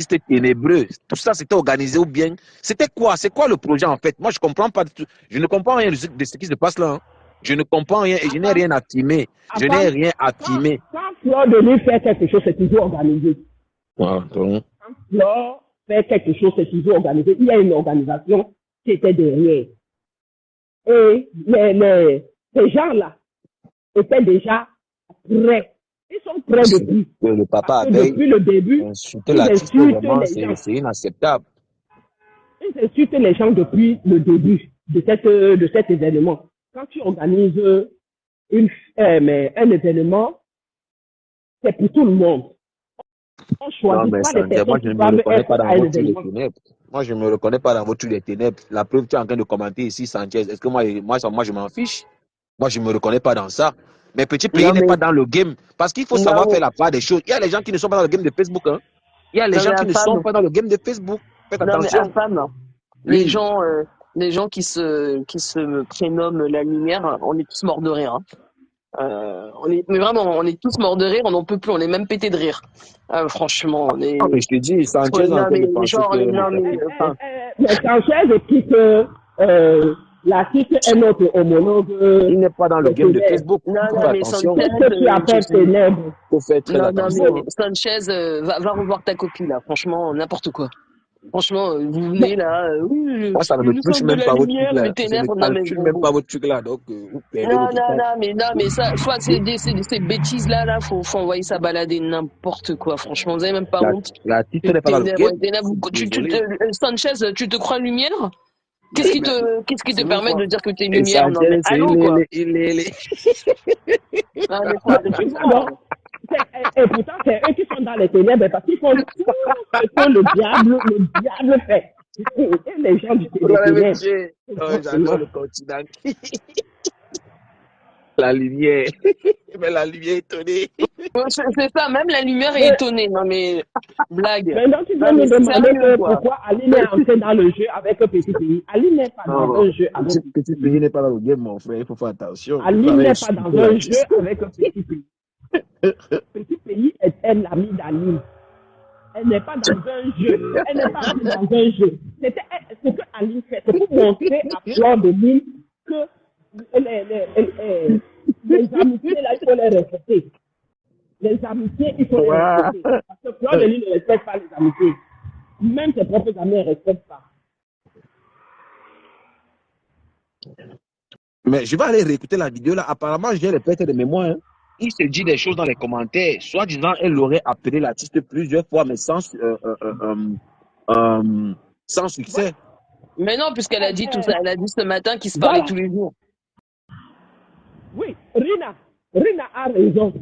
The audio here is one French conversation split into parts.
C'était ténébreux. Tout ça, c'était organisé ou bien. C'était quoi? C'est quoi le projet en fait? Moi, je comprends pas. Je ne comprends rien de ce qui se passe là. Hein. Je ne comprends rien et je n'ai Attends, rien à timer. Je attends, n'ai rien à quand, timer. quand Fleur de Lys fait quelque chose, c'est toujours organisé. Ah, donc, Quand Fleur fait quelque chose, c'est toujours organisé. Il y a une organisation qui était derrière. Et ces gens-là étaient déjà prêts. Ils sont prêts depuis. que le Parce papa que avait depuis le début, insulté ils l'artiste, insultent vraiment, les gens. c'est inacceptable. Ils insultent les gens depuis le début de cet événement. Quand tu organises un événement, c'est pour tout le monde. On Non, choisit mais pas les Sanchez, moi, personnes je qui ne me doivent reconnais être pas dans à un votre truc des événement. ténèbres. Moi, je ne me reconnais pas dans votre truc des ténèbres. La preuve, tu es en train de commenter ici, Sanchez. Est-ce que moi, je m'en fiche? Moi, je ne me reconnais pas dans ça. Mais Petit Pays Non, n'est mais, pas dans le game. Parce qu'il faut savoir faire non, la part des choses. Il y a les gens qui ne sont pas dans le game de Facebook. Hein. Il y a les non, gens mais qui ne sont Afam, pas dans le game de Facebook. Faites non, mais attention. Afam, Oui. les gens qui se prénomment la lumière, on est tous morts de rire. Hein. Mais vraiment, on est tous morts de rire, on n'en peut plus, on est même pété de rire. Franchement, on est. Non, mais je te dis, Sanchez est en Non, train de mais penser genre, que... non, mais, enfin, Mais Sanchez explique que l'artiste est notre homologue Il n'est pas dans le des game de ténèbres. Facebook. non, Il faut non, faire mais attention. Sanchez, Qu'est-ce que tu appelles ténèbres? Il faut faire très non, attention. mais Hein. Sanchez, va revoir ta copie, là. Franchement, n'importe quoi. Franchement, vous venez là, oui, Moi, ça ne me nous touche sommes de même la pas votre truc lumière, là. les Je ne ténèbres. Non, mais calcule même pas votre truc là. Donc, vous perdez votre temps. non, mais ça, soit ces bêtises-là, faut envoyer ça balader n'importe quoi. Franchement, vous avez même pas honte. La titre Les n'est pas dans le game. ténèbres. Désolé. Sanchez, tu te crois lumière? Qu'est-ce qui te Sinon, permet quoi? de dire que t'es Et lumière? Non, mais Sanchez, allô, quoi. il est. Ah, mais faut arrêter ça. Non. Et pourtant, c'est eux qui sont dans les ténèbres parce qu'ils font tout ce que le diable fait. Et les gens du ténèbres. Monsieur. Oh, j'adore le continent. La lumière. Mais la lumière étonnée. C'est ça, même la lumière est étonnée. Non, mais blague. Maintenant, tu viens Non, mais me demander sérieux, quoi. pourquoi Aline est entrée dans le jeu avec Petit Pays. Aline n'est pas dans un jeu avec Petit Pays n'est pas dans le game, mon frère. Il faut faire attention. Aline n'est pas dans un jeu avec Petit Pays. Petit Pays est l'ami d'Aline. Elle n'est pas dans un jeu. Elle n'est pas dans un jeu. C'était ce que Aline fait. C'est pour montrer à Fleur de Lys que les amitiés, là, il faut les respecter. Les amitiés, il faut les respecter. Parce que Fleur de Lys ne respecte pas les amitiés. Même ses propres amis ne respectent pas. Mais je vais aller réécouter la vidéo là. Apparemment, j'ai répété de mémoire. Hein. Il se dit des choses dans les commentaires. Soit disant, elle aurait appelé l'artiste plusieurs fois, mais sans succès. Mais non, puisqu'elle a dit tout ça, elle a dit ce matin qu'ils se parlaient tous les jours. Oui, Rina a raison.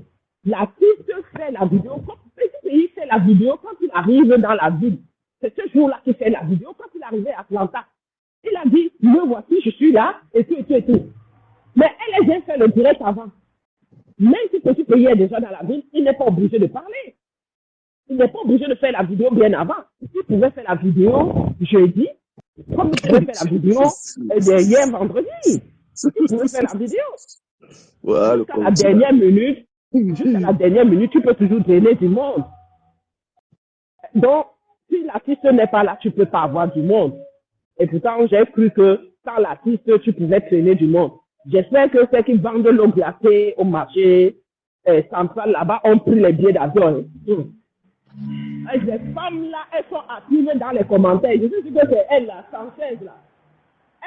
L'artiste fait la vidéo, comme Petit Pays fait la vidéo quand il arrive dans la ville. C'est ce jour-là qu'il fait la vidéo quand il arrivait à Atlanta. Il a dit, me voici, je suis là, et tout, et tout, et tout. Mais elle a bien fait le direct avant. Même si Petit Pays est déjà dans la ville, il n'est pas obligé de parler. Il n'est pas obligé de faire la vidéo bien avant. Il pouvait faire la vidéo jeudi, comme il pouvait faire la vidéo hier vendredi. Il pouvait faire la vidéo. Ouais, Jusqu'à la dernière minute, tu peux toujours drainer du monde. Donc, si l'artiste n'est pas là, tu ne peux pas avoir du monde. Et pourtant, j'ai cru que sans l'artiste, tu pouvais traîner du monde. J'espère que ceux qui vendent de l'eau glacée au marché central là-bas ont pris les billets d'avion. Ces femmes-là, elles sont actives dans les commentaires. Je suis sûr que c'est elles, là, Sanchez, là.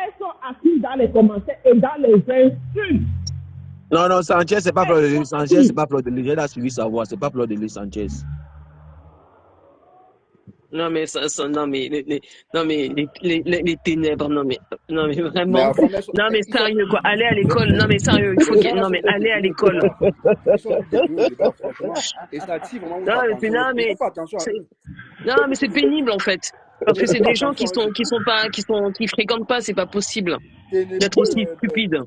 Elles sont actives dans les commentaires et dans les insultes. Non, Sanchez, c'est pas Fleur de Lys. Sanchez, c'est pas Fleur de Lys. J'ai suivi sa voix, c'est pas Fleur de Lys, Sanchez. Non, mais non, mais les ténèbres, non, mais vraiment. Non, mais sérieux, quoi. Allez à l'école. Non, mais sérieux, il faut non, mais allez à l'école. Non, mais c'est pénible, en fait. Parce que c'est des gens qui fréquentent pas, c'est pas possible. D'être aussi stupide.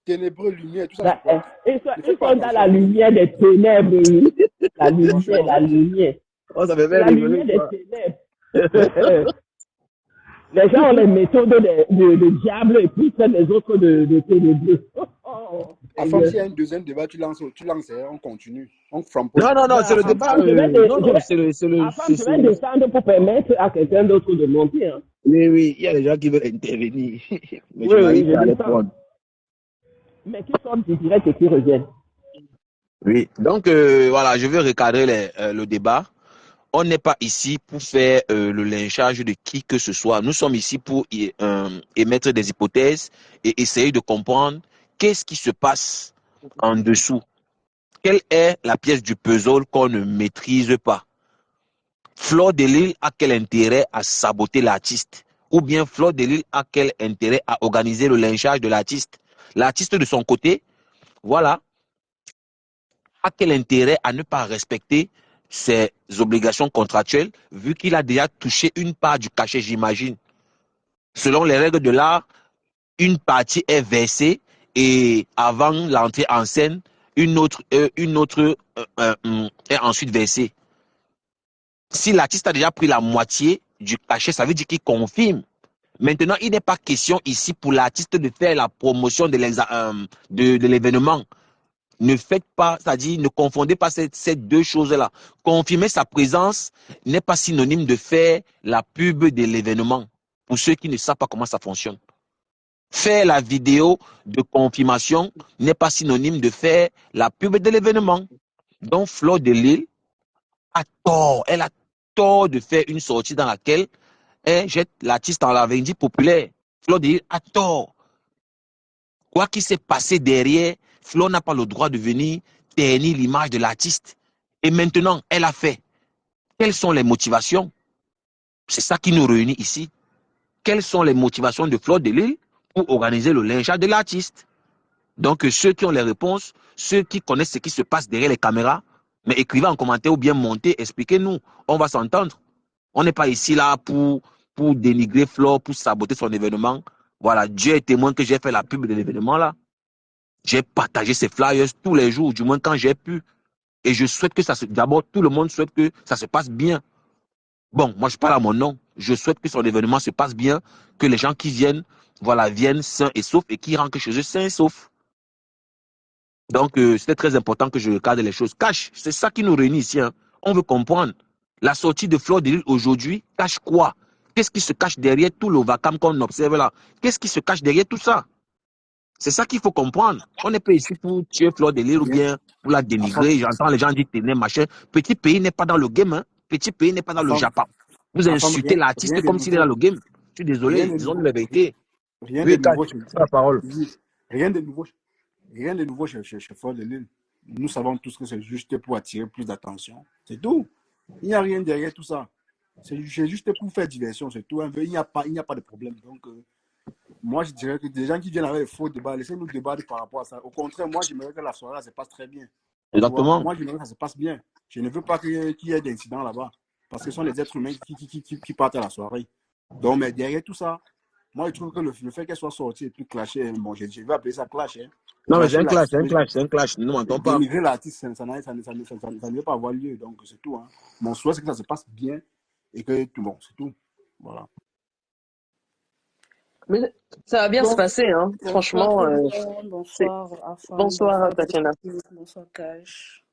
Ténébreux, lumière, tout ça. Ils sont dans la lumière des ténèbres. La lumière. Oh, ça fait la lumière des ténèbres. Les gens ont les méthodes de diable et puis prennent les autres de ténébreux. Oh, Enfin, s'il y a un deuxième débat, tu lances, hein, on continue. On frappe. Non, non, non, ben, c'est le débat. Non, non, c'est le. je vais descendre pour permettre à quelqu'un d'autre de monter. Hein. Oui, oui, il y a des gens qui veulent intervenir. Mais Oui, je n'arrive je pas à les descends. prendre. Mais qui sortent du direct et qui reviennent. Oui, donc voilà, je vais recadrer le débat. On n'est pas ici pour faire le lynchage de qui que ce soit. Nous sommes ici pour émettre des hypothèses et essayer de comprendre qu'est-ce qui se passe en dessous. Quelle est la pièce du puzzle qu'on ne maîtrise pas? Fleur de Lys a quel intérêt à saboter l'artiste? Ou bien Fleur de Lys a quel intérêt à organiser le lynchage de l'artiste? L'artiste de son côté, voilà, a quel intérêt à ne pas respecter ses obligations contractuelles, vu qu'il a déjà touché une part du cachet, j'imagine. Selon les règles de l'art, une partie est versée et avant l'entrée en scène, une autre est ensuite versée. Si l'artiste a déjà pris la moitié du cachet, ça veut dire qu'il confirme. Maintenant, il n'est pas question ici pour l'artiste de faire la promotion de l'événement. Ne faites pas, c'est-à-dire ne confondez pas ces deux choses-là. Confirmer sa présence n'est pas synonyme de faire la pub de l'événement. Pour ceux qui ne savent pas comment ça fonctionne. Faire la vidéo de confirmation n'est pas synonyme de faire la pub de l'événement. Donc, Fleur de Lys a tort. Elle a tort de faire une sortie dans laquelle elle jette l'artiste en la vindicte populaire. Fleur de Lys a tort. Quoi qu'il s'est passé derrière, Flo n'a pas le droit de venir ternir l'image de l'artiste. Et maintenant, elle a fait. Quelles sont les motivations? C'est ça qui nous réunit ici. Quelles sont les motivations de Fleur de Lys pour organiser le lynchage de l'artiste? Donc, ceux qui ont les réponses, ceux qui connaissent ce qui se passe derrière les caméras, mais écrivez en commentaire ou bien montez, expliquez-nous. On va s'entendre. On n'est pas ici là pour dénigrer Fleur, pour saboter son événement. Voilà, Dieu est témoin que j'ai fait la pub de l'événement là. J'ai partagé ces flyers tous les jours, du moins quand j'ai pu. Et je souhaite que ça se... D'abord, tout le monde souhaite que ça se passe bien. Bon, moi, je parle à mon nom. Je souhaite que son événement se passe bien, que les gens qui viennent, voilà, viennent sains et saufs et qui rentrent chez eux sains et saufs. Donc, c'était très important que je cadre les choses. Cache, c'est ça qui nous réunit ici. Hein. On veut comprendre. La sortie de Fleur de Lys aujourd'hui cache quoi? Qu'est-ce qui se cache derrière tout le vacarme qu'on observe là? Qu'est-ce qui se cache derrière tout ça? C'est ça qu'il faut comprendre. On n'est pas ici pour tuer Fleur de Lys ou bien pour la dénigrer. J'entends les gens dire ténèbres, machin. Petit pays n'est pas dans le game. Hein. Petit pays n'est pas dans le Japon. Vous insultez l'artiste comme s'il est dans le game. Je suis désolé, disons la vérité. Rien Oui, de nouveau. la parole. Rien de nouveau. Rien de nouveau chez Fleur de Lys. Nous savons tous que c'est juste pour attirer plus d'attention. C'est tout. Il n'y a rien derrière tout ça. C'est juste pour faire diversion, c'est tout. Il n'y a pas de problème. Donc, moi, je dirais que des gens qui viennent avec des faux débats, laissez-nous débattre par rapport à ça. Au contraire, moi, j'aimerais que la soirée se passe très bien. Exactement. Moi, j'aimerais que ça se passe bien. Je ne veux pas qu'il y ait d'incidents là-bas. Parce que ce sont les êtres humains qui partent à la soirée. Donc, mais derrière tout ça, moi, je trouve que le fait qu'elle soit sortie et puis clasher, bon, je vais appeler ça clash. Hein. Non, mais c'est un clash, c'est un clash, c'est un clash. Ne m'entends pas. Dénigrer l'artiste, ça ne veut pas avoir lieu. Donc, c'est tout. Hein. Mon souhait, c'est que ça se passe bien et que tout bon, c'est tout. Voilà. Mais ça va bien se passer, hein. Franchement. Bonsoir, Afam. Bonsoir, Tatiana. Bonsoir, Cash.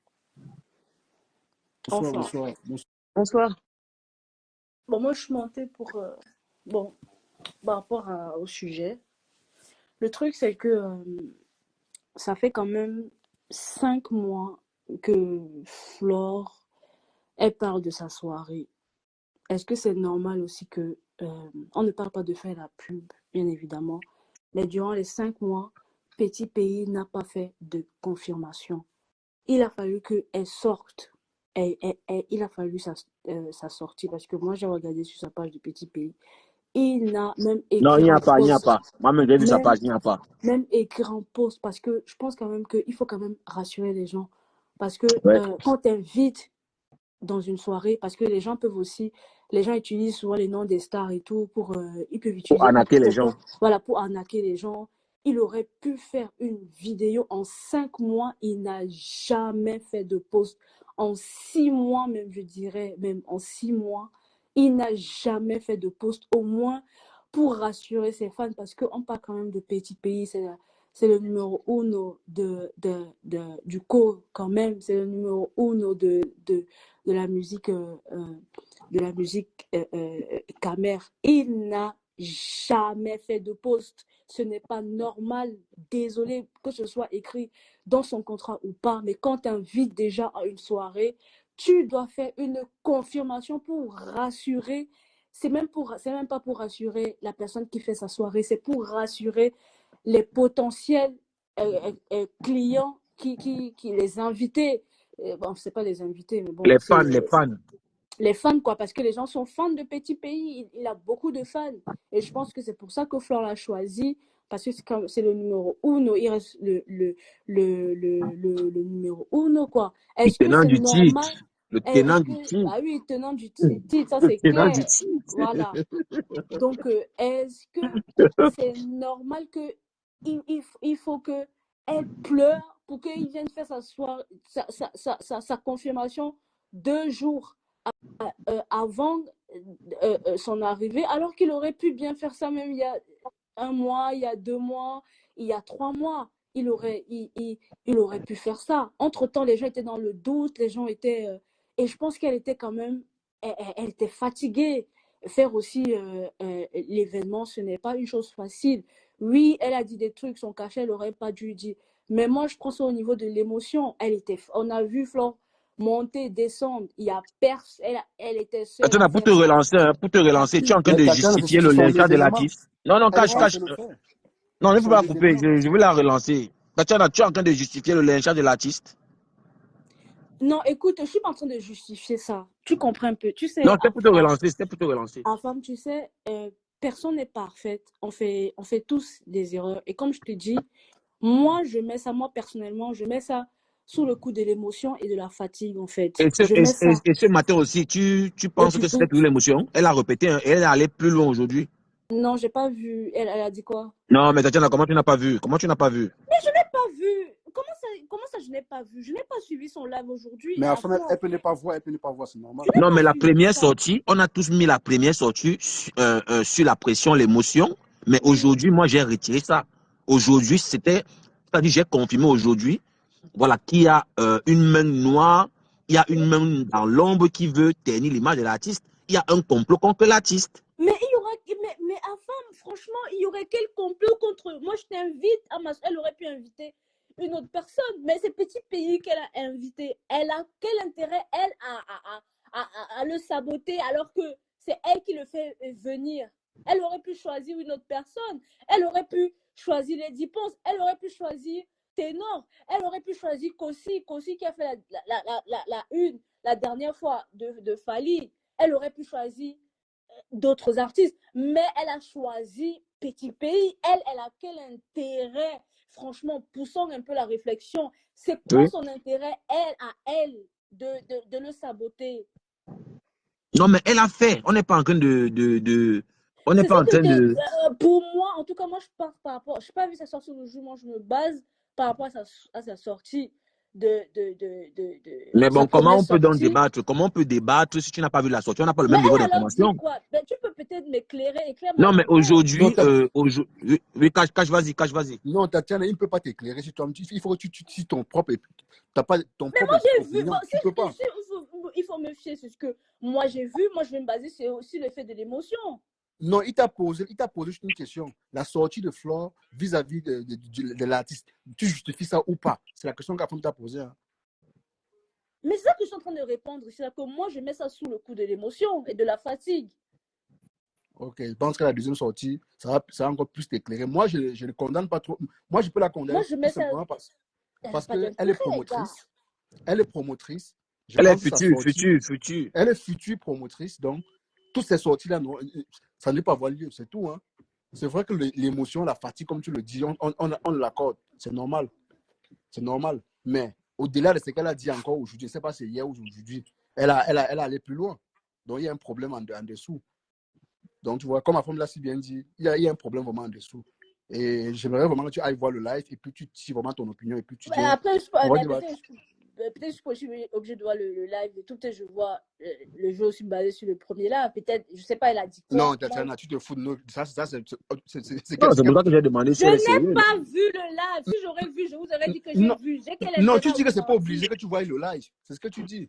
Bonsoir. Bon, moi, je suis montée pour... bon, par rapport au sujet. Le truc, c'est que ça fait quand même 5 mois que Flore, elle parle de sa soirée. Est-ce que c'est normal aussi que... on ne parle pas de faire la pub, bien évidemment. Mais durant les 5 mois, Petit Pays n'a pas fait de confirmation. Il a fallu qu'elle sorte. Il a fallu sa sortie parce que moi, j'ai regardé sur sa page de Petit Pays. Il n'a même écrit non, il n'y a pas, post, il n'y a pas. Moi-même, j'ai vu sa page, il n'y a pas. Même écrit en post parce que je pense quand même qu'il faut quand même rassurer les gens. Parce que quand tu invites dans une soirée, parce que les gens peuvent aussi, les gens utilisent souvent les noms des stars et tout ils peuvent utiliser pour arnaquer les gens. Voilà, pour arnaquer les gens. Il aurait pu faire une vidéo en 5 mois. Il n'a jamais fait de post. En 6 mois, même, je dirais, même en 6 mois, il n'a jamais fait de post. Au moins, pour rassurer ses fans, parce qu'on parle quand même de petit pays, c'est le numéro uno du co quand même, c'est le numéro uno de la musique, Camer. Il n'a jamais fait de poste. Ce n'est pas normal. Désolé que ce soit écrit dans son contrat ou pas, mais quand tu invites déjà à une soirée, tu dois faire une confirmation pour rassurer. C'est même pas pour rassurer la personne qui fait sa soirée, c'est pour rassurer les potentiels clients qui les invités. Bon, c'est pas les invités, mais bon, Les c'est fans, les fans. les fans, quoi, parce que les gens sont fans de Petit Pays. Il a beaucoup de fans. Et je pense que c'est pour ça que Flore l'a choisi, parce que c'est le numéro uno. Il reste le numéro uno, quoi. Le Est-ce que tenant c'est du normal? titre. Le Est-ce tenant que, du titre. ah oui, tenant du titre, ça Le c'est tenant du clair. titre. Voilà. Donc, est-ce que c'est normal que il faut que elle pleure pour qu'il vienne faire sa confirmation 2 jours avant son arrivée, alors qu'il aurait pu bien faire ça même il y a 1 mois, il y a 2 mois, il y a 3 mois. Il aurait pu faire ça. Entre-temps, les gens étaient dans le doute, les gens étaient... et je pense qu'elle était quand même... Elle était fatiguée. Faire aussi l'événement, ce n'est pas une chose facile. Oui, elle a dit des trucs, son cachet, elle n'aurait pas dû dire. Mais moi, je prends ça au niveau de l'émotion. On a vu Flore monter, descendre. Il y a personne. Elle était seule à Attends, faire ça. pour te relancer, tu es en train Mais de Tatiana, justifier ce le sont des lynchage de événements. l'artiste. Non, non, Elle est cache, censée cache. le faire. Non, il Ce ne faut sont pas des couper. événements. Je veux la relancer. Tatiana, tu es en train de justifier le lynchage de l'artiste. Non, écoute, je suis pas en train de justifier ça. Tu comprends un peu. Tu sais, Non, c'était pour te relancer. C'était pour te relancer. en femme, tu sais, personne n'est parfaite. On fait tous des erreurs. Et comme je te dis, moi personnellement, je mets ça sous le coup de l'émotion et de la fatigue, en fait. Et Je mets ça. ce matin aussi, tu Et penses du que c'était doute. toujours l'émotion? Elle a répété, hein, et elle est allée plus loin aujourd'hui. Non, j'ai pas vu. Elle a dit quoi? Non, mais Tatiana, comment tu n'as pas vu? Comment tu n'as pas vu? Mais je n'ai pas vu. Comment ça, je n'ai pas vu? Je n'ai pas suivi son live aujourd'hui Mais à enfin, fond. elle peut ne pas voir, elle peut ne pas voir, c'est normal. Je n'ai Non, pas mais la suivi première ça. sortie, on a tous mis la première sortie sur la pression, l'émotion. Mais aujourd'hui, moi, j'ai retiré ça. Aujourd'hui, c'est-à-dire, j'ai confirmé aujourd'hui, voilà, qu'il y a une main noire, il y a une main dans l'ombre qui veut ternir l'image de l'artiste. Il y a un complot contre l'artiste. Mais il y aura, mais à femme, franchement, il y aurait quel complot contre moi? Je t'invite elle aurait pu inviter une autre personne, mais c'est Petit Pays qu'elle a invité. Elle a quel intérêt, elle, à le saboter alors que c'est elle qui le fait venir? Elle aurait pu choisir une autre personne. Elle aurait pu choisir Lady Ponce. Elle aurait pu choisir Ténor. Elle aurait pu choisir Kossi qui a fait la dernière fois de Fali. Elle aurait pu choisir d'autres artistes, mais elle a choisi Petit Pays. Elle a quel intérêt? Franchement, poussons un peu la réflexion. C'est quoi Oui. son intérêt, elle, de le saboter? Non, mais elle a fait. On n'est pas en train on n'est C'est ça pas en train de... pour moi, en tout cas, moi, je pense par rapport... Je n'ai pas vu sa sortie le jour, moi, je me base par rapport à sa sortie de Mais sa bon, comment première on peut donc sortie. débattre? Comment on peut débattre si tu n'as pas vu la sortie? On n'a pas le Mais même niveau elle alors dit d'information. quoi? Ben, tu peux peut-être m'éclairer, éclaire-moi Non, mais un peu. aujourd'hui, Non, oui, cache, vas-y. non, Tatiana, il ne peut pas t'éclairer si toi, il faut que tu cites ton propre, t'as pas ton Mais propre moi, j'ai vu. opinion, Bon, tu peux pas. il faut me fier sur ce que moi j'ai vu. Moi, je vais me baser sur aussi le fait de l'émotion. Non, il t'a posé juste une question. La sortie de Flore vis-à-vis de l'artiste, tu justifies ça ou pas? C'est la question qu'Afam t'a posée. Hein. Mais c'est ça que je suis en train de répondre. C'est que moi, je mets ça sous le coup de l'émotion et de la fatigue. Ok, je pense que la deuxième sortie, ça va encore plus t'éclairer. Moi, je ne condamne pas trop. Moi, je peux la condamner Moi, je mets tout ça. simplement parce Pas qu'elle est d'intérêt, gars. promotrice. Elle est promotrice. Je Elle est pense que sa sortie, future. elle est future promotrice. Donc, toutes ces sorties-là, ça ne peut pas avoir lieu. C'est tout. Hein. C'est vrai que l'émotion, la fatigue, comme tu le dis, on l'accorde. C'est normal. C'est normal. Mais au-delà de ce qu'elle a dit encore aujourd'hui, je ne sais pas si c'est hier ou aujourd'hui, elle a allé plus loin. Donc, il y a un problème en dessous. Donc, tu vois, comme ma femme l'a si bien dit, il y a un problème vraiment en dessous. Et j'aimerais vraiment que tu ailles voir le live et puis tu dis vraiment ton opinion et puis tu dis, Après, on va mais débattre. peut-être je suis obligée de voir le live et tout. Peut-être je vois le jeu aussi basé sur le premier là. Peut-être, je sais pas, elle a dit quoi. Non, Tatiana, tu te fous de nous. Ça, c'est Non, c'est pour ça que j'ai demandé si Je elle est n'ai sérieuse. pas vu le live. Si j'aurais vu, je vous aurais dit que j'ai Non, vu. J'ai quel non, intérêt tu dis que c'est à pas vous obligé mentir? que tu vois le live. C'est ce que tu dis.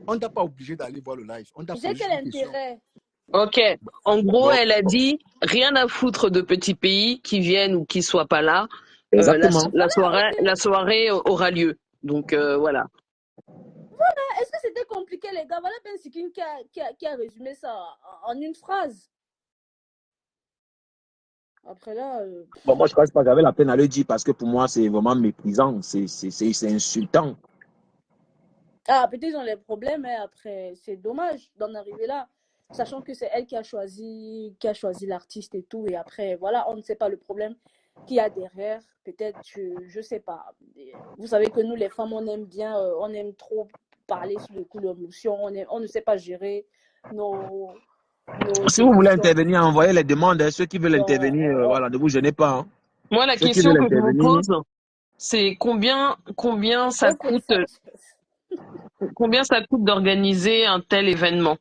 On t'a pas obligé d'aller voir le live. On t'a J'ai posé quel juste une question. intérêt? Ok. En gros, Bon, elle a dit rien à foutre de petits pays qui viennent ou qui soient pas là. Exactement. La soirée aura lieu. Donc voilà. Est-ce que c'était compliqué, les gars? Voilà Ben Sikin qui a résumé ça en une phrase. Après là, Bon, moi, je pense pas que j'avais la peine à le dire parce que pour moi, c'est vraiment méprisant. C'est insultant. ah, peut-être ils ont les problèmes, mais après, c'est dommage d'en arriver là. Sachant que c'est elle qui a choisi l'artiste et tout. Et après, voilà, on ne sait pas le problème qu'il y a derrière. Peut-être, je sais pas. Vous savez que nous, les femmes, on aime bien, on aime trop parler sous le coup de l'émotion. On ne sait pas gérer nos Si vous voulez émotions. intervenir, envoyez les demandes. Hein. Ceux qui veulent Donc, intervenir, voilà, ne vous gênez pas. Hein. Moi, la Ceux qui question veulent que je vous intervenir. pose, c'est combien ça ok, coûte d'organiser un tel événement?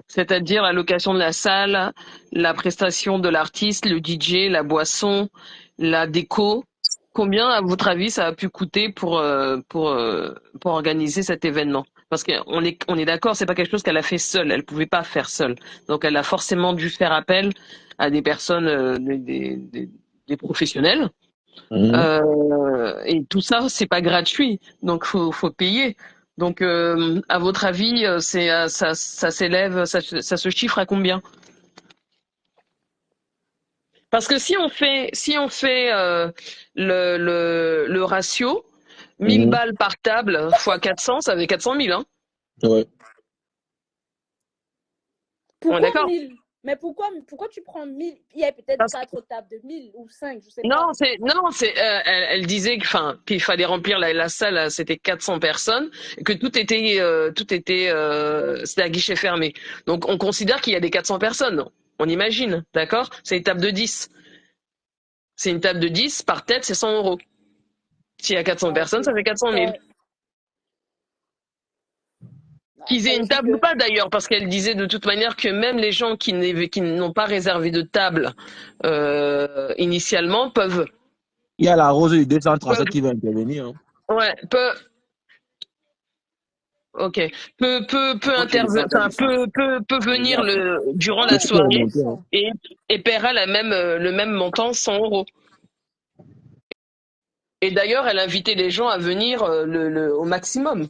C'est-à-dire la location de la salle, la prestation de l'artiste, le DJ, la boisson, la déco. Combien, à votre avis, ça a pu coûter pour organiser cet événement? Parce qu'on est d'accord, c'est pas quelque chose qu'elle a fait seule. Elle pouvait pas faire seule. Donc, elle a forcément dû faire appel à des personnes, des professionnels. Et tout ça, c'est pas gratuit. Donc, faut payer. Donc, à votre avis, ça s'élève, ça se chiffre à combien? Parce que si on fait le ratio, 1000 balles par table fois 400, ça fait 400 000, hein. Ouais. On est pourquoi d'accord? 1000? Mais pourquoi tu prends 1000? Il y a peut-être Parce 4 tables de 1000 ou 5, je sais Non, pas. elle disait qu'il fallait remplir la salle, c'était 400 personnes, et que c'était à guichet fermé. Donc on considère qu'il y a des 400 personnes. On imagine, d'accord? C'est une table de 10. C'est une table de 10 par tête, c'est 100 euros. S'il y a 400 Ah, personnes, ok. ça fait 400 000. Qu'ils aient Après une aussi table ou que... pas d'ailleurs, parce qu'elle disait de toute manière que même les gens qui n'ont pas réservé de table initialement peuvent Il y a la Rose du 237 qui va intervenir. Hein. ouais, ok. Peut quand tu intervenir, descends, tu enfin, descends. peut venir durant la Mais tu peux soirée remonter. Hein. et paiera le même montant, 100 euros. Et d'ailleurs, elle invitait les gens à venir au maximum.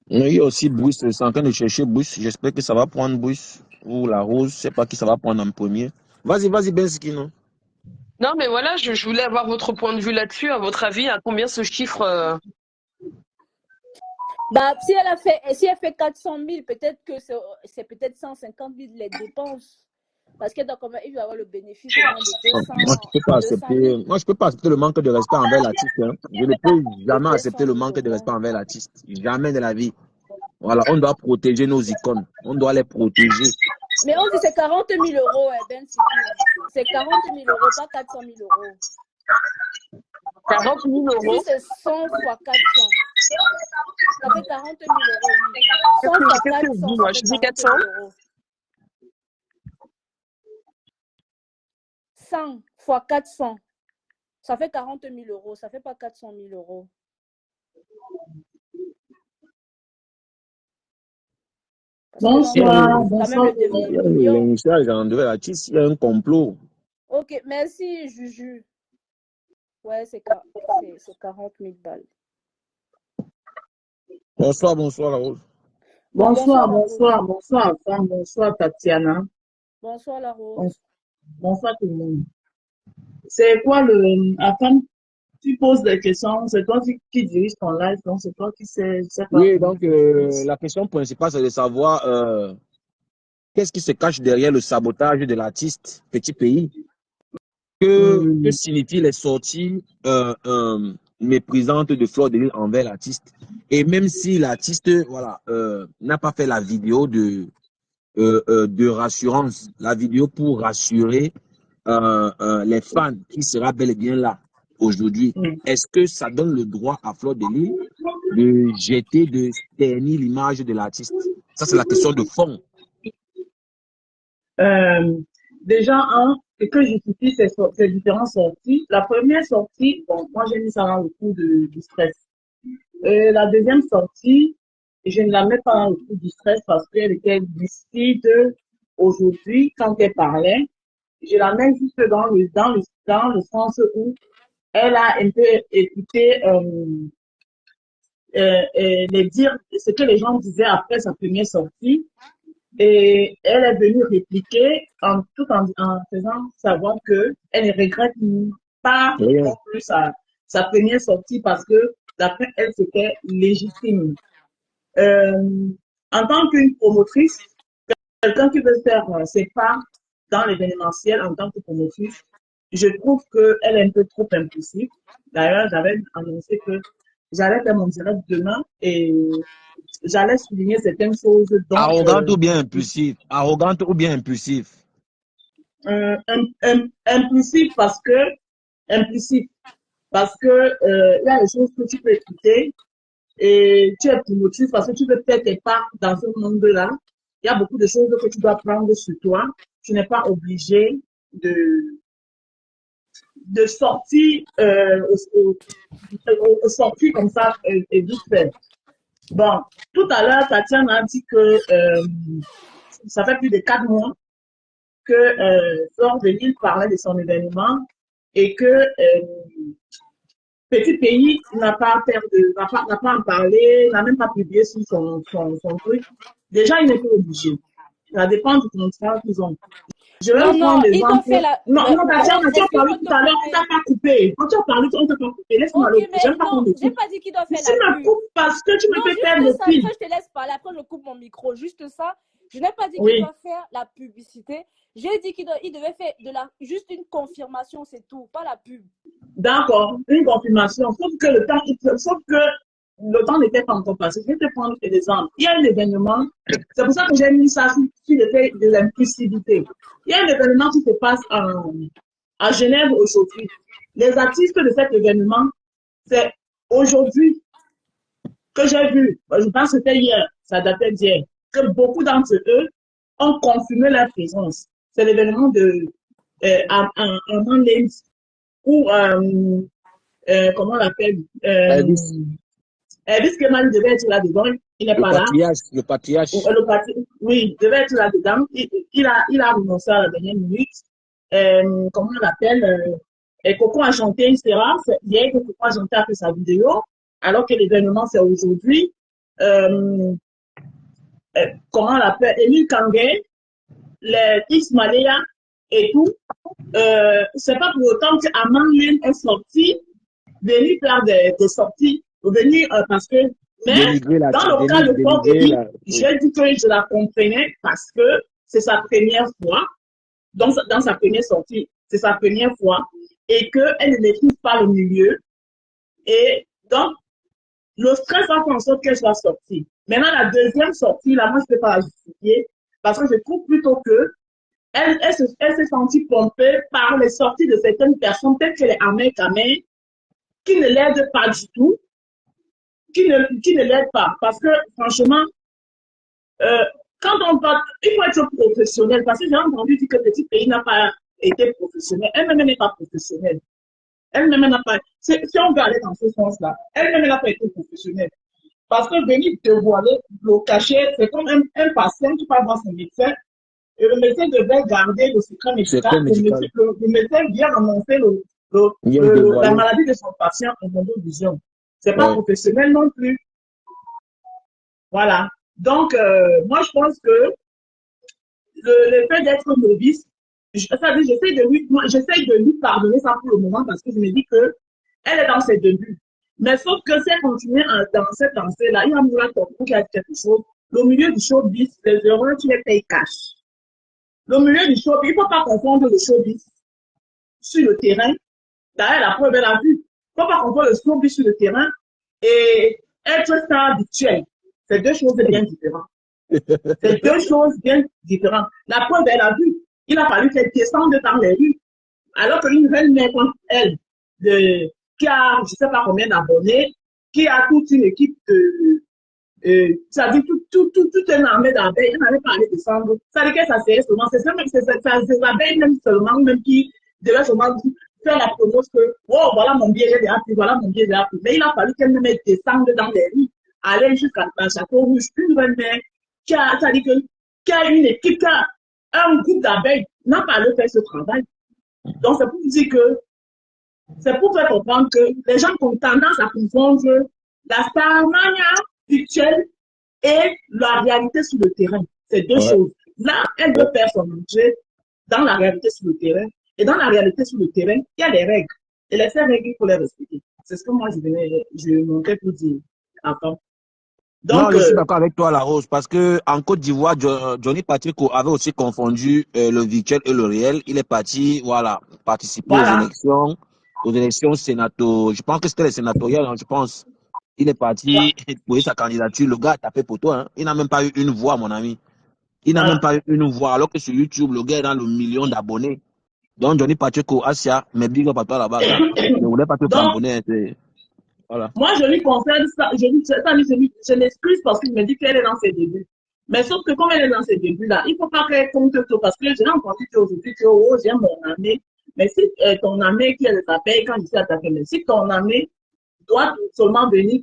Il y a aussi Bruce, c'est en train de chercher Bruce. J'espère que ça va prendre Bruce ou la Rose. Je ne sais pas qui ça va prendre en premier. Vas-y, Benski, non? Non, mais voilà, je voulais avoir votre point de vue là-dessus. À votre avis, à combien ce chiffre Bah, si elle fait 400 000, peut-être que c'est peut-être 150 000 les dépenses. Parce qu'elle doit il doit avoir le bénéfice au moins de 200, Moi, je peux pas 200 000. accepter. Moi, je peux pas accepter le manque de respect envers l'artiste. Hein. Je ne peux De jamais 200 accepter le 000 manque de respect euros. envers l'artiste. Jamais de la vie. Voilà, on doit protéger nos icônes. On doit les protéger. Mais on dit c'est 40 000 euros, Ben Siki. C'est 40 000 euros, pas 400 000 euros. 40 000 Si euros c'est 100 fois 400, ça fait 40 000 euros. 100 fois 400, Moi, ça je fait dis 40 400. 000 euros. 100 fois 400, ça fait 40 000 euros. Ça fait pas 400 000 euros. Bonsoir, Quand même le demi-million. Il y a un complot. Ok, merci, Juju. Ouais, c'est 40 000 balles. Bonsoir, la Rose. bonsoir, Femme, bonsoir, Tatiana. Bonsoir, la Rose. Bonsoir, tout le monde. C'est quoi Femme, tu poses des questions, c'est toi qui dirige ton live, donc c'est toi qui sais pas. Oui, donc la question principale, c'est de savoir qu'est-ce qui se cache derrière le sabotage de l'artiste Petit Pays. Que signifient les sorties méprisantes de Fleur de Lys envers l'artiste? Et même si l'artiste n'a pas fait la vidéo de rassurance, la vidéo pour rassurer les fans qui sera bel et bien là aujourd'hui, est-ce que ça donne le droit à Fleur de Lys de jeter, de ternir l'image de l'artiste? Ça, c'est la question de fond. Déjà, ce que justifie ces différentes sorties. La première sortie, bon, moi j'ai mis ça dans le coup du stress. La deuxième sortie, je ne la mets pas dans le coup du stress parce qu'elle était lucide aujourd'hui quand elle parlait. Je la mets juste dans le sens où elle a un peu écouté ce que les gens disaient après sa première sortie. Et elle est venue répliquer tout en faisant savoir que elle ne regrette pas non plus sa première sortie parce que d'après elle, c'était légitime. En tant qu'une promotrice, quelqu'un qui veut faire ses pas dans l'événementiel en tant que promotrice, je trouve qu'elle est un peu trop impulsive. D'ailleurs, j'avais annoncé que j'allais faire mon direct demain et j'allais souligner certaines choses. Donc, arrogante ou bien impulsive? Arrogante ou bien impulsive? Impulsive parce que il y a des choses que tu peux écouter et tu es promotrice parce que tu veux faire tes pas dans ce monde-là. Il y a beaucoup de choses que tu dois prendre sur toi. Tu n'es pas obligé de sortir sortir comme ça et vite fait. Bon, tout à l'heure, Tatiana a dit que ça fait plus de 4 mois que Fleur de Lys parlait de son événement et que Petit Pays n'a pas en parlé, n'a même pas publié sur son truc. Déjà, il n'est pas obligé. Ça dépend du contrat qu'ils ont. Je vais prendre l'exemple. Non, Tatiana, tu as parlé tout à l'heure, tu n'as pas coupé. Quand tu as parlé, on t'a pas coupé. Laisse-moi le couper. J'aime pas qu'on me coupe. J'ai pas dit qu'il doit faire tu la me coupes parce que tu me fais perdre le fil. Après, je te laisse parler. Après, je coupe mon micro. Juste ça. Je n'ai pas dit qu'il doit faire la publicité. J'ai dit qu'il devait faire juste une confirmation, c'est tout, pas la pub. D'accord, une confirmation. Sauf que le temps n'était pas encore passé. Je vais te prendre des exemples. Il y a un événement, c'est pour ça que j'ai mis ça sur le fait de l'impulsivité. Il y a un événement qui se passe à Genève aujourd'hui. Les artistes de cet événement, c'est aujourd'hui que j'ai vu, je pense que c'était hier, ça datait d'hier, que beaucoup d'entre eux ont confirmé leur présence. C'est l'événement de Armand Lens ou comment on l'appelle Elvis Kemal devait être là-dedans, il n'est pas là. Le patriarche. Oui, il devait être là-dedans. Il a renoncé à la dernière minute. Comment on l'appelle Coco a chanté, etc. Hier que Coco a chanté après sa vidéo, alors que l'événement c'est aujourd'hui. Comment on l'appelle Émile Kangé, les Ismaïla et tout. C'est pas pour autant que Armand Lens est sorti, venir faire des sorties, venir parce que. Mais dans le cas de Fleur de Lys, j'ai dit que je la comprenais parce que c'est sa première fois, dans sa première sortie, c'est sa première fois, et qu'elle ne maîtrise pas le milieu. Et donc, le stress a fait en sorte qu'elle soit sortie. Maintenant, la deuxième sortie, là, moi, je ne peux pas la justifier parce que je trouve plutôt que elle s'est sentie pompée par les sorties de certaines personnes, telles que les Ahmed Kamel, qui ne l'aident pas du tout, qui ne l'aident pas. Parce que, franchement, quand on va, il faut être professionnel, parce que j'ai entendu dire que Petit Pays n'a pas été professionnel. Elle-même n'est pas professionnelle. Elle-même n'a pas, si on veut aller dans ce sens-là, elle-même n'a pas été professionnelle. Parce que venir dévoiler, le cacher, c'est comme un patient qui va voir son médecin, et le médecin devait garder le secret médical. Le médecin vient annoncer la maladie de son patient en vision. C'est pas professionnel non plus. Voilà. Donc, moi, je pense que le fait d'être novice, j'essaie de lui pardonner ça pour le moment parce que je me dis que elle est dans ses débuts. Mais sauf que si elle continue dans cette lancée-là, il y a Moula Topou qui a dit quelque chose. Le milieu du showbiz, les erreurs, tu les payes cash. Le milieu du showbiz, il ne faut pas confondre le showbiz sur le terrain. D'ailleurs, la preuve est la vue. Il ne faut pas confondre le showbiz sur le terrain et être star habituel. C'est deux choses bien différentes. C'est deux choses bien différentes. La preuve est la vue. Il a fallu qu'elle descende dans les rues. Alors qu'une reine mère comme elle qui a, je sais pas combien d'abonnés, qui a toute une équipe ça dit toute une armée d'abeilles, il n'avait pas à descendre. Ça dit que ça serait seulement, c'est ces abeilles même seulement, même qui devaient seulement faire la promotion que, oh, voilà mon billet, j'ai déjà pris, voilà mon billet, j'ai déjà pris. Mais il a fallu qu'elle même descende dans les rues, aller jusqu'à Château Rouge, une mère ça dit qui a une équipe, qui a un groupe d'abeilles, n'a pas à faire ce travail. Donc, c'est pour vous dire que, c'est pour faire comprendre que les gens ont tendance à confondre la starmania virtuelle et la réalité sur le terrain. C'est deux choses. Là, elle veut faire son objet dans la réalité sur le terrain. Et dans la réalité sur le terrain, il y a des règles. Et ces règles, il faut les respecter. C'est ce que moi, je montais pour dire avant. Donc, non, je suis d'accord avec toi, La Rose, parce que en Côte d'Ivoire, Johnny Patrick avait aussi confondu le virtuel et le réel. Il est parti, voilà, participer aux élections sénatoriales. Je pense que c'était les sénatoriales, hein, je pense. Il est parti poser sa candidature. Le gars a tapé pour toi. Hein. Il n'a même pas eu une voix, mon ami. Il n'a même pas eu une voix. Alors que sur YouTube, le gars est dans le million d'abonnés. Donc, Johnny Patrick, Asia, mais big up à toi là-bas. Il ne voulait pas te tamponner. Voilà. Moi, je lui confère ça. Je l'excuse parce qu'il me dit qu'elle est dans ses débuts. Mais sauf que comme elle est dans ses débuts là, il ne faut pas qu'elle compte tout. Parce que j'ai entendu qu'aujourd'hui, que oh, j'aime mon ami. Mais si ton ami qui est de ta paye, quand il s'est attaqué, mais si ton ami doit seulement venir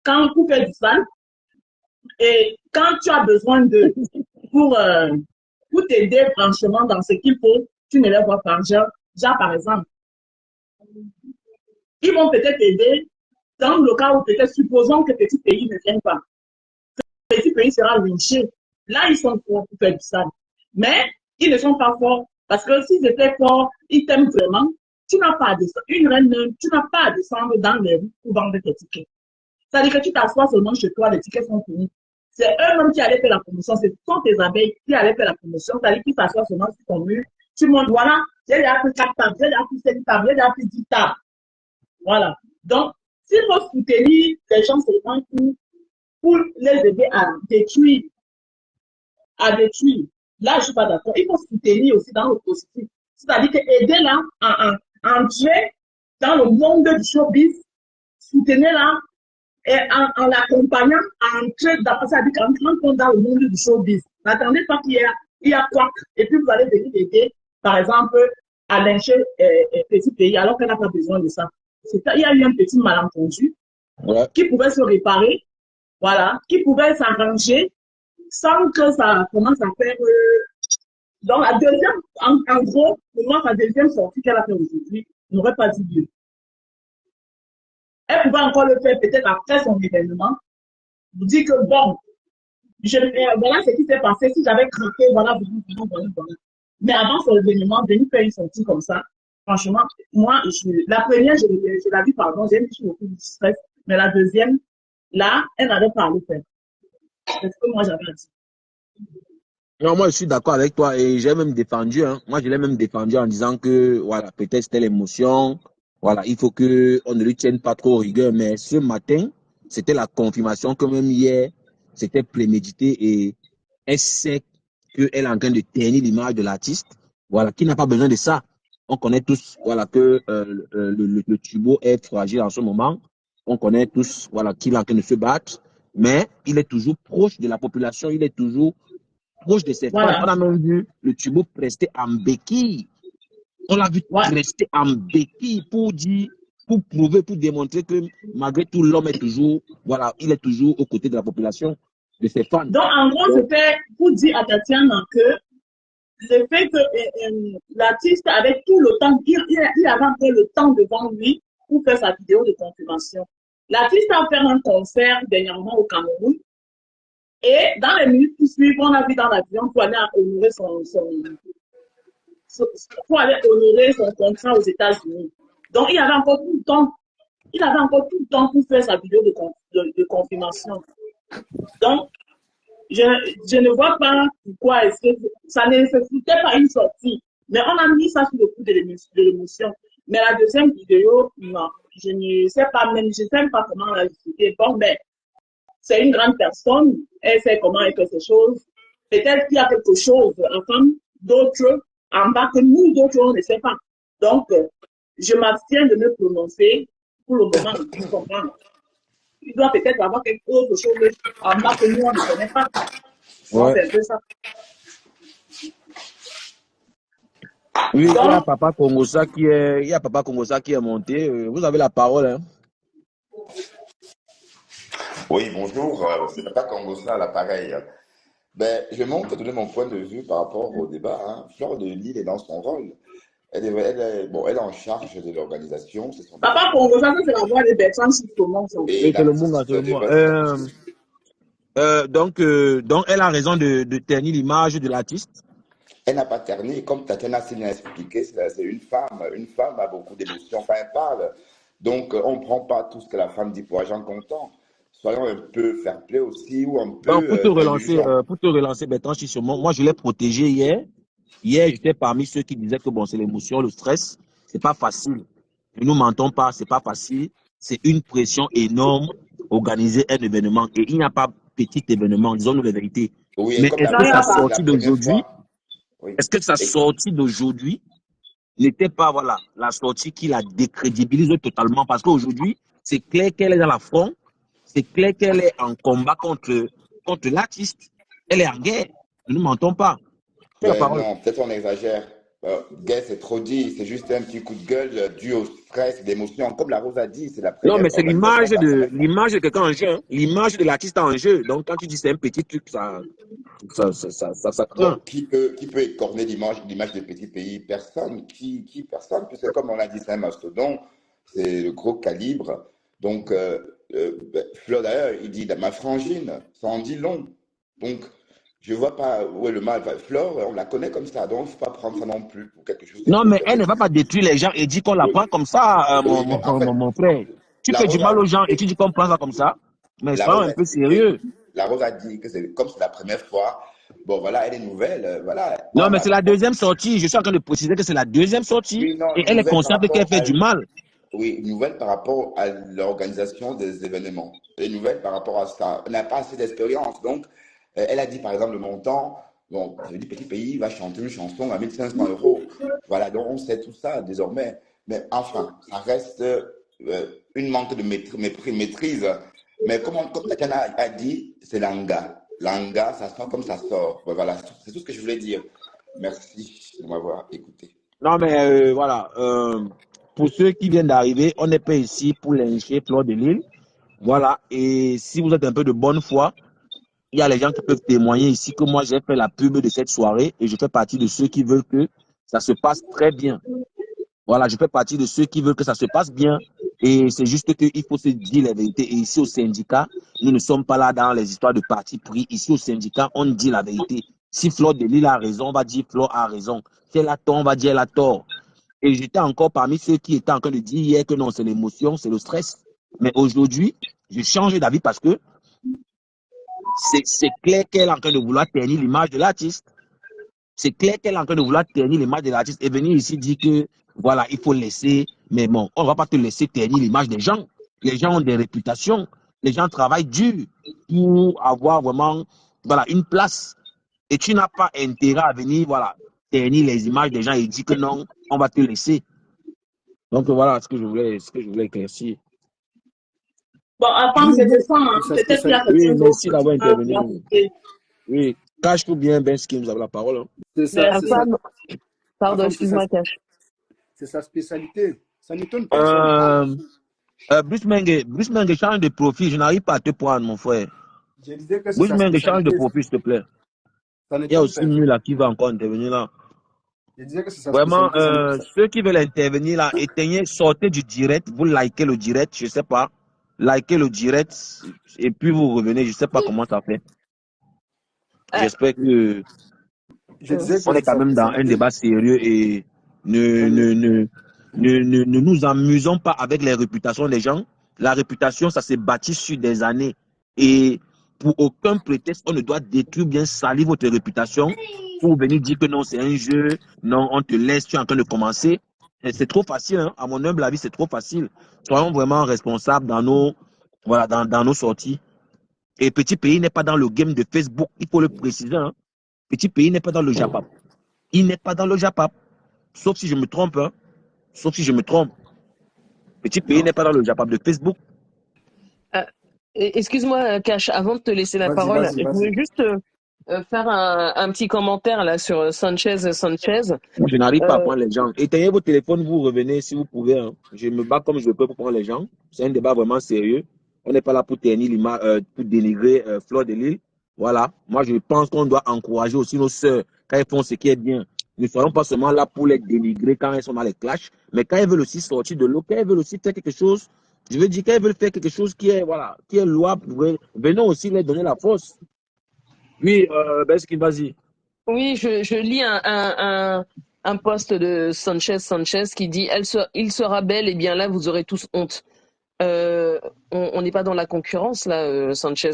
quand vous faites du sale et quand tu as besoin de pour t'aider franchement dans ce qu'il faut, tu ne les vois pas. Genre, par exemple, ils vont peut-être aider dans le cas où peut-être supposons que petit pays ne vienne pas. Petit pays sera lynché. Là, ils sont forts pour faire du sale. Mais ils ne sont pas forts parce que s'ils étaient forts, ils t'aiment vraiment. Tu n'as pas à descendre. Une reine, tu n'as pas à descendre dans les rues pour vendre tes tickets. C'est-à-dire que tu t'assois seulement chez toi, les tickets sont finis. C'est eux-mêmes qui allaient faire la promotion. Ce sont tes abeilles qui allaient faire la promotion. C'est-à-dire qu'ils s'assoient seulement sur ton mur. Tu montres, voilà, j'ai déjà pris 4 tables, j'ai déjà pris 5 tables, j'ai déjà pris 10 tables. Voilà. Donc, s'il faut soutenir les gens seulement pour les aider à détruire, là, je ne suis pas d'accord. Il faut soutenir aussi dans le positif. C'est-à-dire que aider là à entrer dans le monde du showbiz, soutenir là, et en l'accompagnant à entrer dans le monde du showbiz. N'attendez pas qu'il y a quoi, et puis vous allez venir aider, par exemple, à lyncher petit pays alors qu'elle n'a pas besoin de ça. Il y a eu un petit malentendu qui pouvait se réparer, voilà, qui pouvait s'arranger sans que ça commence à faire. Donc, la deuxième, en gros, pour moi, sa deuxième sortie qu'elle a fait aujourd'hui n'aurait pas dit mieux. Elle pouvait encore le faire peut-être après son événement. Vous dites que bon, voilà ce qui s'est passé. Si j'avais craqué, voilà. Mais avant son événement, venir faire une sortie comme ça, franchement, moi, la première, je l'ai vu, pardon, j'ai eu beaucoup de stress. Mais la deuxième, là, elle n'avait pas à le faire. C'est ce que moi j'avais dit. Non, moi je suis d'accord avec toi et j'ai même défendu. Hein. Moi je l'ai même défendu en disant que voilà, peut-être c'était l'émotion. Voilà, il faut que on ne lui tienne pas trop rigueur. Mais ce matin, c'était la confirmation que même hier, c'était prémédité et elle sait qu'elle est en train de ternir l'image de l'artiste. Voilà, qui n'a pas besoin de ça. On connaît tous, voilà, que le tubo est fragile en ce moment. On connaît tous, voilà, qu'il est en train de se battre. Mais il est toujours proche de la population. Il est toujours proche de ses fans. On a même vu le tubo prester en béquille. On l'a vu rester en béquille pour dire, pour prouver, pour démontrer que malgré tout, l'homme est toujours, voilà, il est toujours aux côtés de la population, de ses fans. Donc, en gros, c'était pour dire à Tatiana que le fait que l'artiste avait tout le temps, il avait encore le temps devant lui pour faire sa vidéo de confirmation. L'artiste a fait un concert dernièrement au Cameroun. Et dans les minutes qui suivent, on a vu dans l'avion pour aller honorer son contrat aux États-Unis. Donc, il avait encore tout le temps. Il avait encore tout le temps pour faire sa vidéo de confirmation. Donc, je ne vois pas pourquoi est-ce que ça ne se foutait pas une sortie. Mais on a mis ça sous le coup de l'émotion. Mais la deuxième vidéo, non. Je ne sais pas même, je ne sais pas comment la discuter. Bon, ben, c'est une grande personne. Elle sait comment elle fait ces choses. Peut-être qu'il y a quelque chose, enfin, d'autres en bas que nous, d'autres, on ne sait pas. Donc, je m'abstiens de me prononcer pour le moment, tu comprends. Il doit peut-être avoir quelque autre chose en bas que nous, on ne connaît pas. Donc, Ouais. c'est un peu ça. Oui, il y a Donc, Papa Congosa qui est, il y a Papa Congosa qui est monté. Vous avez la parole, hein. Oui, bonjour, c'est Papa Congosa à l'appareil. Ben, je montre donner mon point de vue par rapport au débat. Hein. Fleur de Lille est dans son rôle. Bon, elle est en charge de l'organisation, c'est son Papa département. Congo, ça, c'est la voix de Bertrand Sikomon. Et Oui, c'est le monde, l'artiste c'est le monde. devrait s'organiser. Donc, elle a raison de ternir l'image de l'artiste. Elle n'a pas terni, comme Tatiana s'est bien expliqué, c'est une femme. Une femme a beaucoup d'émotions quand elle parle. Donc, on ne prend pas tout ce que la femme dit pour argent comptant. Soyons un peu fair play aussi, ou un Donc, peu indulgents. pour te relancer, Bertrand Chichomon, moi, je l'ai protégé hier. Hier, j'étais parmi ceux qui disaient que bon, c'est l'émotion, le stress, c'est pas facile. Ne nous mentons pas, c'est pas facile. C'est une pression énorme organiser un événement. Et il n'y a pas petit événement, disons-nous la vérité. Oui, et Mais comme est-ce la que Non, il n'y sa a preuve, pas. c'est la sortie première d'aujourd'hui, fois. Oui. est-ce que sa Et sortie d'aujourd'hui n'était pas, voilà, la sortie qui la décrédibilise totalement? Parce qu'aujourd'hui, c'est clair qu'elle est dans la front, c'est clair qu'elle est en combat contre l'artiste. Elle est en guerre. Ne nous mentons pas. C'est la ben parole. non, peut-être on exagère. Gay, c'est trop dit. C'est juste un petit coup de gueule dû au stress, d'émotion. Comme la Rose a dit, c'est la Non, mais première c'est organisation, c'est la première fois. l'image de quelqu'un en jeu, hein. L'image de l'artiste en jeu. Donc, quand tu dis c'est un petit truc, ça craint. Bon, qui peut écorner l'image de petits pays? Personne. Personne, puisque comme on l'a dit, c'est un mastodon, c'est le gros calibre. Donc, Flo, d'ailleurs, il dit ma frangine, ça en dit long. Donc, je vois pas où est le mal. Enfin, Flore, on la connaît comme ça, donc il ne faut pas prendre ça non plus pour quelque chose qui Non, peut mais faire elle ne va plaisir. pas détruire les gens et dire qu'on la Oui, prend comme ça, oui, mais en fait, mon frère. Tu la fais du Rose a mal aux gens et tu expliqué. dis qu'on prend ça comme ça. Mais La soyons Rose a un peu expliqué. sérieux. La Rose a dit que c'est comme c'est la première fois. Bon, voilà, elle est nouvelle. Voilà, Non, on mais c'est a. la deuxième sortie. Je suis en train de préciser que c'est la deuxième sortie. Oui, non, Et elle est nouvelle par consciente qu'elle rapport fait à. du mal. Oui, nouvelle par rapport à l'organisation des événements. Et nouvelle par rapport à ça. On n'a pas assez d'expérience. Donc, elle a dit par exemple le montant. Bon, je dis petit pays va chanter une chanson à 1500 euros. Voilà, donc on sait tout ça désormais. Mais enfin, ça reste une manque de maîtrise. Mais comme Tatiana a dit, c'est l'anga. L'anga, ça sort comme ça sort. Voilà, c'est tout ce que je voulais dire. Merci de m'avoir écouté. Non, mais voilà. Pour ceux qui viennent d'arriver, on n'est pas ici pour lyncher Fleur de Lille. Voilà. Et si vous êtes un peu de bonne foi, il y a les gens qui peuvent témoigner ici que moi, j'ai fait la pub de cette soirée et je fais partie de ceux qui veulent que ça se passe très bien. Voilà, je fais partie de ceux qui veulent que ça se passe bien. Et c'est juste qu'il faut se dire la vérité. Et ici au syndicat, nous ne sommes pas là dans les histoires de parti pris. Ici au syndicat, on dit la vérité. Si Fleur de Lille a raison, on va dire Fleur a raison. Si elle a tort, on va dire elle a tort. Et j'étais encore parmi ceux qui étaient en train de dire hier que non, c'est l'émotion, c'est le stress. Mais aujourd'hui, je change d'avis parce que c'est clair qu'elle est en train de vouloir ternir l'image de l'artiste. C'est clair qu'elle est en train de vouloir ternir l'image de l'artiste et venir ici dire que voilà, il faut laisser. Mais bon, on ne va pas te laisser ternir l'image des gens. Les gens ont des réputations. Les gens travaillent dur pour avoir vraiment voilà, une place. Et tu n'as pas intérêt à venir voilà, ternir les images des gens et dire que non, on va te laisser. Donc voilà ce que je voulais éclaircir. Bon, après, c'était ça. Hein. C'est sa Peut-être qu'il y a spécialité. Oui, quelque chose merci que tu d'avoir peux intervenu. ajouter. Oui, cache-vous bien, Ben Skin, vous avez la parole. Hein. C'est ça, Merci. c'est ça. Pardon, Enfin, excuse-moi, Cash. c'est sa spécialité. Ça n'étonne personne. Bruce Menge, change de profil. Je n'arrive pas à te prendre, mon frère. Je disais que c'est Bruce sa Menge, change de spécialité. profil, s'il te plaît. Ça Il y a n'étonne aussi personne. Mula qui va encore intervenir là. Je disais que c'est sa Vraiment, spécialité. ceux qui veulent intervenir là, éteignez, sortez du direct, vous likez le direct, je sais pas. Likez le direct et puis vous revenez, je sais pas comment ça fait. J'espère que Je disais que on est c'est quand sa même dans un spécialité. débat sérieux et ne, On est- ne, ne, ne nous amusons pas avec les réputations des gens. La réputation, ça s'est bâti sur des années. Et pour aucun prétexte, on ne doit détruire bien salir votre réputation pour venir dire que non, c'est un jeu, non, on te laisse, tu es en train de commencer. C'est trop facile, hein. À mon humble avis, c'est trop facile. Soyons vraiment responsables dans voilà, dans nos sorties. Et Petit Pays n'est pas dans le game de Facebook, il faut le préciser, hein. Petit Pays n'est pas dans le Japap. Il n'est pas dans le Japap. Sauf si je me trompe, hein. Sauf si je me trompe. Petit pays Non, n'est pas dans le Japon de Facebook. Excuse-moi, Cash, avant de te laisser la vas-y, parole, vas-y, je voulais vas-y. juste faire un petit commentaire là sur Sanchez. Je n'arrive pas à Euh, prendre les gens. Éteignez vos téléphones, vous revenez si vous pouvez. Hein. Je me bats comme je peux pour prendre les gens. C'est un débat vraiment sérieux. On n'est pas là pour ternir pour dénigrer Fleur de Lille. Voilà. Moi, je pense qu'on doit encourager aussi nos sœurs quand elles font ce qui est bien. Ne soyons pas seulement là pour les dénigrer quand elles sont dans les clashs, mais quand elles veulent aussi sortir de l'eau, quand elles veulent aussi faire quelque chose, je veux dire qu'elles veulent faire quelque chose qui est, voilà, qui est louable. Venons aussi leur donner la force. Oui, Beskin, vas-y. oui, je lis un post de Sanchez qui dit il sera belle, et bien là, vous aurez tous honte. On n'est pas dans la concurrence là, Sanchez.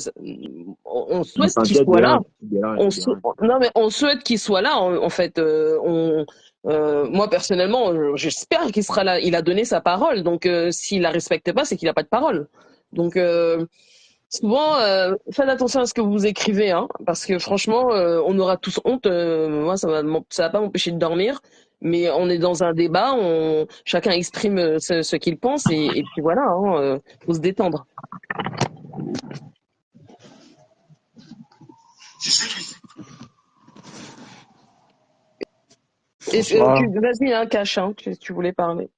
On Il souhaite qu'il sentait soit là. bien. Bien. Non, mais on souhaite qu'il soit là. En fait, moi personnellement, j'espère qu'il sera là. Il a donné sa parole, donc s'il la respecte pas, c'est qu'il a pas de parole. Donc souvent, faites attention à ce que vous écrivez, hein, parce que franchement, on aura tous honte. Moi, ça va pas m'empêcher de dormir. Mais on est dans un débat, chacun exprime ce qu'il pense, et puis voilà, hein, faut se détendre. Bonsoir. Vas-y, hein, Cash, hein, tu voulais parler.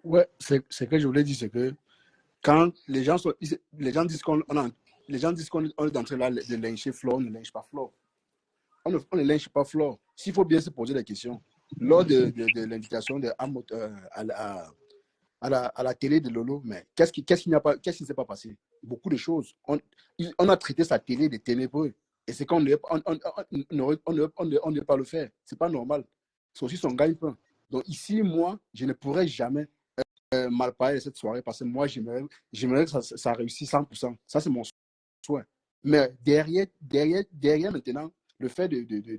Ouais, c'est que je voulais dire, c'est que quand les gens disent les gens disent qu'on est en train de lyncher Flo, on ne lynche pas Flo. On ne lynche pas Flo. S'il faut bien se poser des questions. Lors de l'invitation de Amot, à la télé de Lolo, mais qu'est-ce qui ne s'est pas passé? Beaucoup de choses. On a traité sa télé de ténébreux. Et c'est qu'on ne ne pas le faire. C'est pas normal. C'est aussi son gagne-pain. Donc ici, moi, je ne pourrais jamais mal parler de cette soirée parce que moi, j'aimerais que ça réussisse 100%. Ça, c'est mon souhait. Mais derrière maintenant, le fait de